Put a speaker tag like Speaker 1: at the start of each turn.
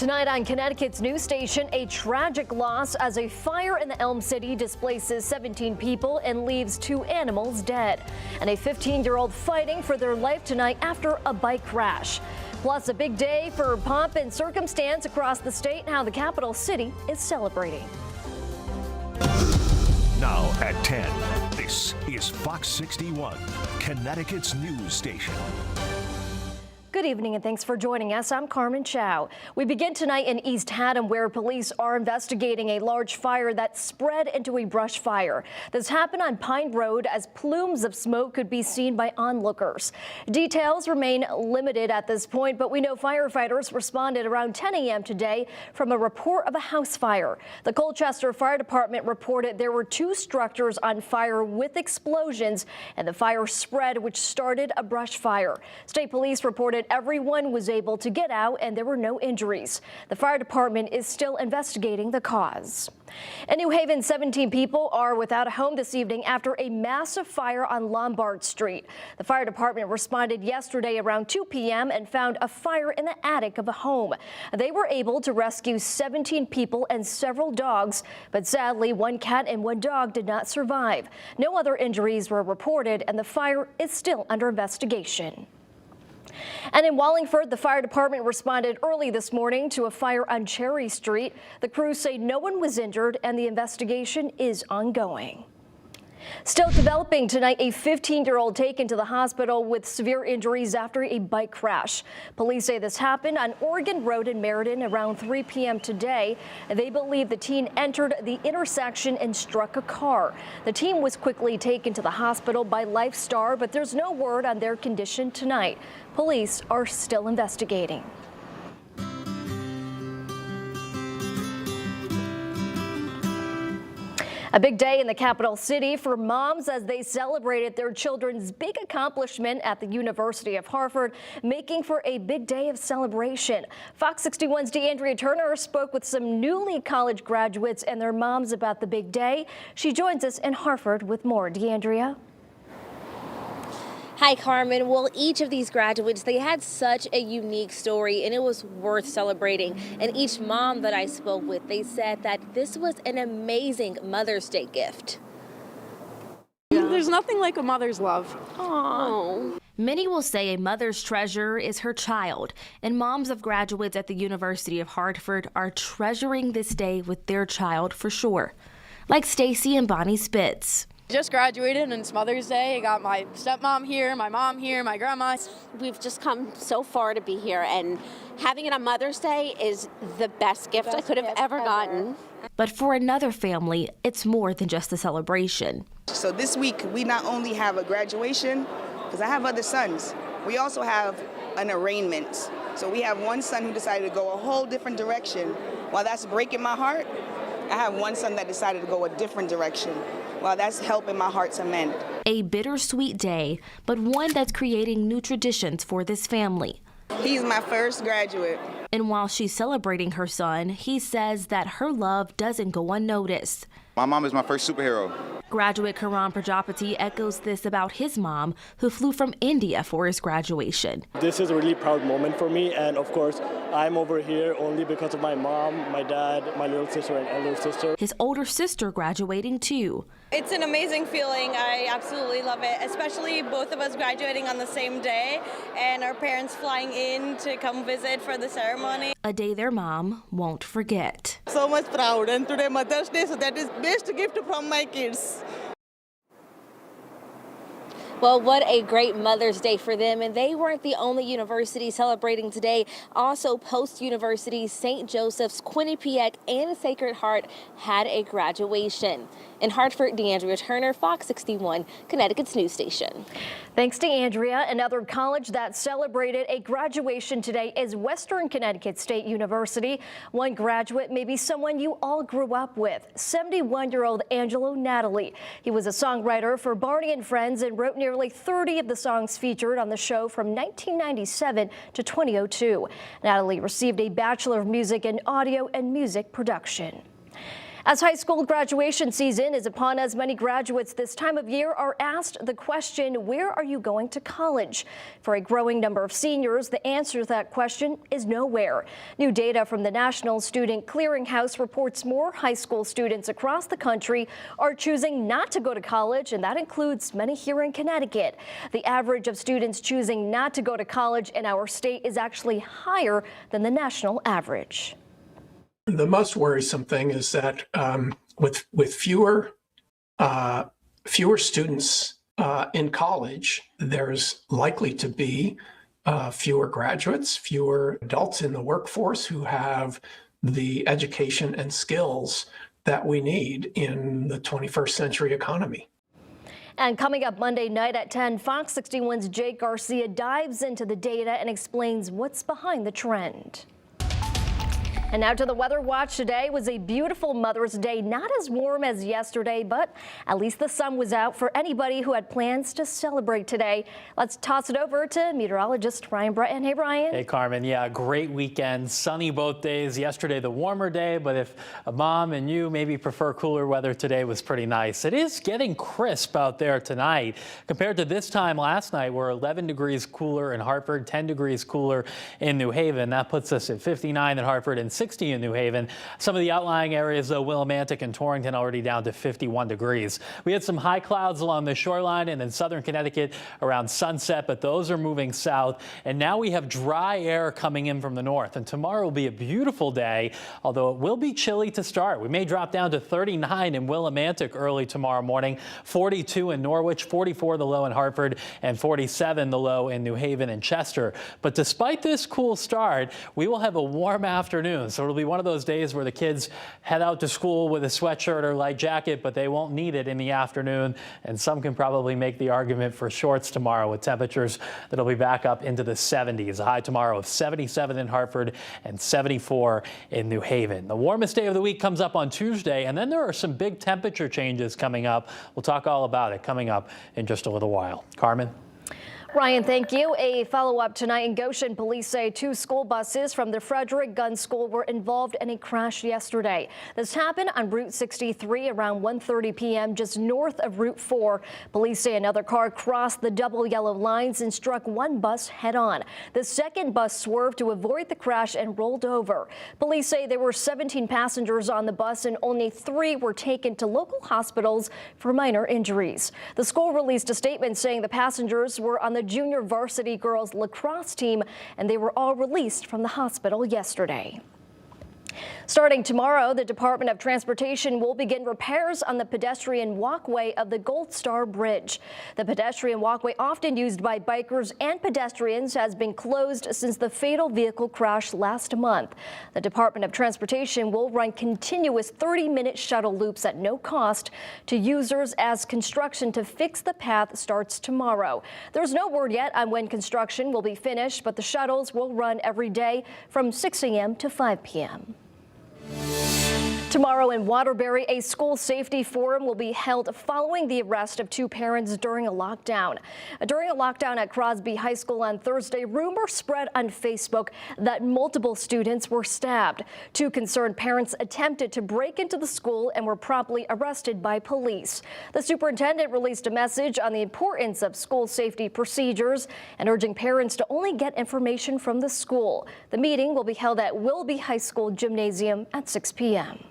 Speaker 1: Tonight on Connecticut's news station, a tragic loss as a fire in the Elm City displaces 17 people and leaves 2 animals dead. And a 15-year-old fighting for their life tonight after a bike crash. Plus, a big day for pomp and circumstance across the state and how the capital city is celebrating.
Speaker 2: Now at 10, this is Fox 61, Connecticut's news station.
Speaker 1: Good evening and thanks for joining us. I'm Carmen Chow. We begin tonight in East Haddam, where police are investigating a large fire that spread into a brush fire. This happened on Pine Road as plumes of smoke could be seen by onlookers. Details remain limited at this point, but we know firefighters responded around 10 a.m. today from a report of a house fire. The Colchester Fire Department reported there were 2 structures on fire with explosions, and the fire spread, which started a brush fire. State police reported everyone was able to get out and there were no injuries. The fire department is still investigating the cause. In New Haven, 17 people are without a home this evening after a massive fire on Lombard Street. The fire department responded yesterday around 2 p.m. and found a fire in the attic of a home. They were able to rescue 17 people and several dogs, but sadly 1 cat and 1 dog did not survive. No other injuries were reported and the fire is still under investigation. And in Wallingford, the fire department responded early this morning to a fire on Cherry Street. The crews say no one was injured and the investigation is ongoing. Still developing tonight, a 15-year-old taken to the hospital with severe injuries after a bike crash. Police say this happened on Oregon Road in Meriden around 3 p.m. today. They believe the teen entered the intersection and struck a car. The teen was quickly taken to the hospital by Lifestar, but there's no word on their condition tonight. Police are still investigating. A big day in the capital city for moms as they celebrated their children's big accomplishment at the University of Hartford, making for a big day of celebration. Fox 61's DeAndrea Turner spoke with some newly college graduates and their moms about the big day. She joins us in Hartford with more. DeAndrea.
Speaker 3: Hi, Carmen. Well, each of these graduates, they had such a unique story and it was worth celebrating. And each mom that I spoke with, they said that this was an amazing Mother's Day gift.
Speaker 4: There's nothing like a mother's love.
Speaker 3: Aww. Many will say a mother's treasure is her child, and moms of graduates at the University of Hartford are treasuring this day with their child for sure. Like Stacy and Bonnie Spitz.
Speaker 4: Just graduated and it's Mother's Day. I got my stepmom here, my mom here, my grandma.
Speaker 5: We've just come so far to be here, and having it on Mother's Day is the best gift I could have ever gotten.
Speaker 3: But for another family, it's more than just a celebration.
Speaker 6: So this week, we not only have a graduation, because I have other sons, we also have an arraignment. So we have one son who decided to go a whole different direction. While that's breaking my heart, I have one son that decided to go a different direction. Well, that's helping my heart to mend.
Speaker 3: A bittersweet day, but one that's creating new traditions for this family.
Speaker 6: He's my first graduate.
Speaker 3: And while she's celebrating her son, he says that her love doesn't go unnoticed.
Speaker 7: My mom is my first superhero.
Speaker 3: Graduate Karan Prajapati echoes this about his mom, who flew from India for his graduation.
Speaker 8: This is a really proud moment for me, and of course, I'm over here only because of my mom, my dad, my little sister, and elder sister.
Speaker 3: His older sister graduating too.
Speaker 9: It's an amazing feeling. I absolutely love it, especially both of us graduating on the same day and our parents flying in to come visit for the ceremony.
Speaker 3: A day their mom won't forget.
Speaker 10: So much proud, and today Mother's Day, so that is best gift from my kids.
Speaker 3: Well, what a great Mother's Day for them. And they weren't the only university celebrating today. Also, post-university, St. Joseph's, Quinnipiac, and Sacred Heart had a graduation. In Hartford, DeAndrea Turner, Fox 61, Connecticut's news station.
Speaker 1: Thanks to Andrea. Another college that celebrated a graduation today is Western Connecticut State University. One graduate may be someone you all grew up with, 71-year-old Angelo Natali. He was a songwriter for Barney and Friends and wrote nearly 30 of the songs featured on the show from 1997 to 2002. Natali received a Bachelor of Music in Audio and Music Production. As high school graduation season is upon us, many graduates this time of year are asked the question, where are you going to college? For a growing number of seniors, the answer to that question is nowhere. New data from the National Student Clearinghouse reports more high school students across the country are choosing not to go to college, and that includes many here in Connecticut. The average of students choosing not to go to college in our state is actually higher than the national average.
Speaker 11: The most worrisome thing is that with fewer students in college, there's likely to be fewer graduates, fewer adults in the workforce who have the education and skills that we need in the 21st century economy.
Speaker 1: And coming up Monday night at 10, Fox 61's Jake Garcia dives into the data and explains what's behind the trend. And now to the weather watch. Today was a beautiful Mother's Day, not as warm as yesterday, but at least the sun was out for anybody who had plans to celebrate today. Let's toss it over to meteorologist Ryan Breton. Hey, Ryan.
Speaker 12: Hey, Carmen. Yeah, great weekend. Sunny both days. Yesterday, the warmer day, but if a mom and you maybe prefer cooler weather, today was pretty nice. It is getting crisp out there tonight compared to this time last night. We're 11 degrees cooler in Hartford, 10 degrees cooler in New Haven. That puts us at 59 in Hartford and 60 in New Haven. Some of the outlying areas, though, Willimantic and Torrington, already down to 51 degrees. We had some high clouds along the shoreline and in southern Connecticut around sunset, but those are moving south. And now we have dry air coming in from the north. And tomorrow will be a beautiful day, although it will be chilly to start. We may drop down to 39 in Willimantic early tomorrow morning, 42 in Norwich, 44 the low in Hartford, and 47 the low in New Haven and Chester. But despite this cool start, we will have a warm afternoon. So it'll be one of those days where the kids head out to school with a sweatshirt or light jacket, but they won't need it in the afternoon. And some can probably make the argument for shorts tomorrow with temperatures that'll be back up into the 70s. A high tomorrow of 77 in Hartford and 74 in New Haven. The warmest day of the week comes up on Tuesday, and then there are some big temperature changes coming up. We'll talk all about it coming up in just a little while. Carmen?
Speaker 1: Ryan, thank you. A follow-up tonight in Goshen. Police say 2 school buses from the Frederick Gun School were involved in a crash yesterday. This happened on Route 63 around 1:30 p.m. just north of Route 4. Police say another car crossed the double yellow lines and struck one bus head-on. The second bus swerved to avoid the crash and rolled over. Police say there were 17 passengers on the bus and only 3 were taken to local hospitals for minor injuries. The school released a statement saying the passengers were on the junior varsity girls lacrosse team and they were all released from the hospital yesterday. Starting tomorrow, the Department of Transportation will begin repairs on the pedestrian walkway of the Gold Star Bridge. The pedestrian walkway, often used by bikers and pedestrians, has been closed since the fatal vehicle crash last month. The Department of Transportation will run continuous 30-minute shuttle loops at no cost to users as construction to fix the path starts tomorrow. There's no word yet on when construction will be finished, but the shuttles will run every day from 6 a.m. to 5 p.m. Tomorrow in Waterbury, a school safety forum will be held following the arrest of 2 parents during a lockdown. During a lockdown at Crosby High School on Thursday, rumors spread on Facebook that multiple students were stabbed. 2 concerned parents attempted to break into the school and were promptly arrested by police. The superintendent released a message on the importance of school safety procedures and urging parents to only get information from the school. The meeting will be held at Willoughby High School Gymnasium at 6 p.m.